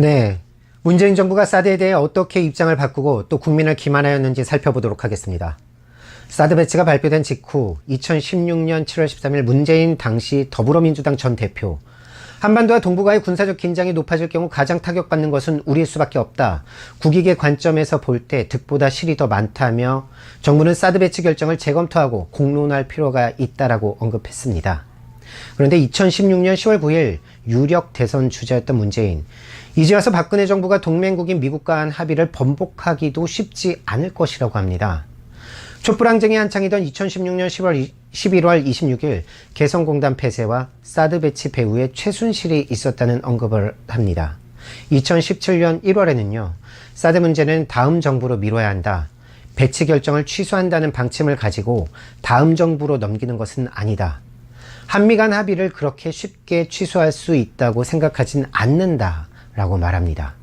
네, 문재인 정부가 사드에 대해 어떻게 입장을 바꾸고 또 국민을 기만하였는지 살펴보도록 하겠습니다. 사드 배치가 발표된 직후 2016년 7월 13일 문재인 당시 더불어민주당 전 대표, 한반도와 동북아의 군사적 긴장이 높아질 경우 가장 타격받는 것은 우리일 수밖에 없다. 국익의 관점에서 볼 때 득보다 실이 더 많다며 정부는 사드 배치 결정을 재검토하고 공론할 필요가 있다라고 언급했습니다. 그런데 2016년 10월 9일 유력 대선 주자였던 문재인, 이제 와서 박근혜 정부가 동맹국인 미국과 한 합의를 번복하기도 쉽지 않을 것이라고 합니다. 촛불항쟁이 한창이던 2016년 11월 26일 개성공단 폐쇄와 사드 배치 배후에 최순실이 있었다는 언급을 합니다. 2017년 1월에는요. 사드 문제는 다음 정부로 미뤄야 한다. 배치 결정을 취소한다는 방침을 가지고 다음 정부로 넘기는 것은 아니다. 한미 간 합의를 그렇게 쉽게 취소할 수 있다고 생각하진 않는다 라고 말합니다.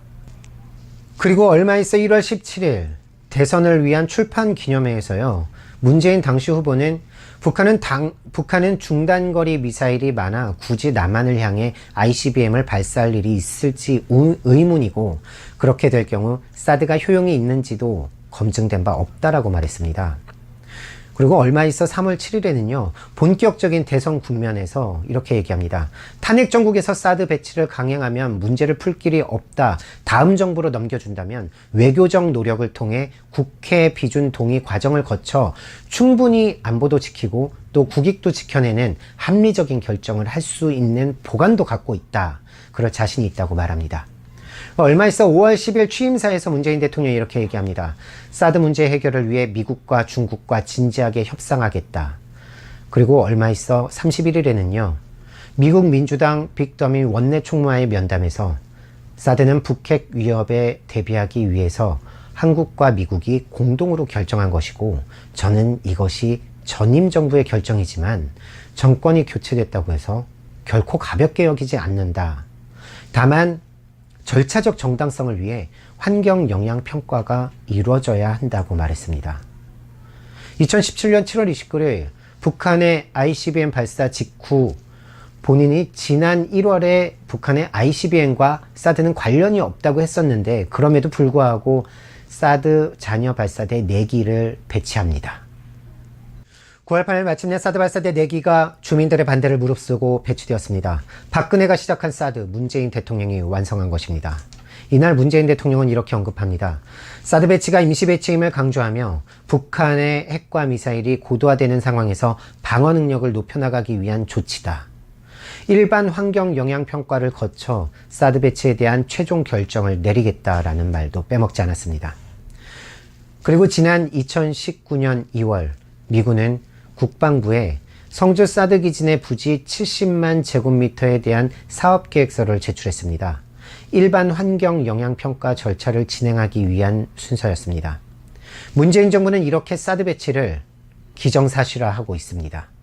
그리고 얼마 있어 1월 17일 대선을 위한 출판 기념회에서요. 문재인 당시 후보는 북한은 중단거리 미사일이 많아 굳이 남한을 향해 ICBM을 발사할 일이 있을지 의문이고, 그렇게 될 경우 사드가 효용이 있는지도 검증된 바 없다라고 말했습니다. 그리고 얼마 있어 3월 7일에는요. 본격적인 대선 국면에서 이렇게 얘기합니다. 탄핵 정국에서 사드 배치를 강행하면 문제를 풀 길이 없다. 다음 정부로 넘겨준다면 외교적 노력을 통해 국회 비준 동의 과정을 거쳐 충분히 안보도 지키고 또 국익도 지켜내는 합리적인 결정을 할 수 있는 보관도 갖고 있다. 그럴 자신이 있다고 말합니다. 얼마 있어 5월 10일 취임사에서 문재인 대통령이 이렇게 얘기합니다. 사드 문제 해결을 위해 미국과 중국과 진지하게 협상하겠다. 그리고 얼마 있어 31일에는요. 미국 민주당 빅더미 원내 총무와의 면담에서 사드는 북핵 위협에 대비하기 위해서 한국과 미국이 공동으로 결정한 것이고, 저는 이것이 전임 정부의 결정이지만 정권이 교체됐다고 해서 결코 가볍게 여기지 않는다. 다만 절차적 정당성을 위해 환경 영향 평가가 이루어져야 한다고 말했습니다. 2017년 7월 29일 북한의 ICBM 발사 직후 본인이 지난 1월에 북한의 ICBM과 사드는 관련이 없다고 했었는데, 그럼에도 불구하고 사드 잔여 발사대 4기를 배치합니다. 9월 8일 마침내 사드 발사대 4기가 주민들의 반대를 무릅쓰고 배치되었습니다. 박근혜가 시작한 사드, 문재인 대통령이 완성한 것입니다. 이날 문재인 대통령은 이렇게 언급합니다. 사드 배치가 임시 배치임을 강조하며 북한의 핵과 미사일이 고도화되는 상황에서 방어 능력을 높여나가기 위한 조치다. 일반 환경 영향 평가를 거쳐 사드 배치에 대한 최종 결정을 내리겠다라는 말도 빼먹지 않았습니다. 그리고 지난 2019년 2월 미군은 국방부에 성주 사드 기지내 부지 70만 제곱미터에 대한 사업계획서를 제출했습니다. 일반 환경 영향 평가 절차를 진행하기 위한 순서였습니다. 문재인 정부는 이렇게 사드 배치를 기정사실화하고 있습니다.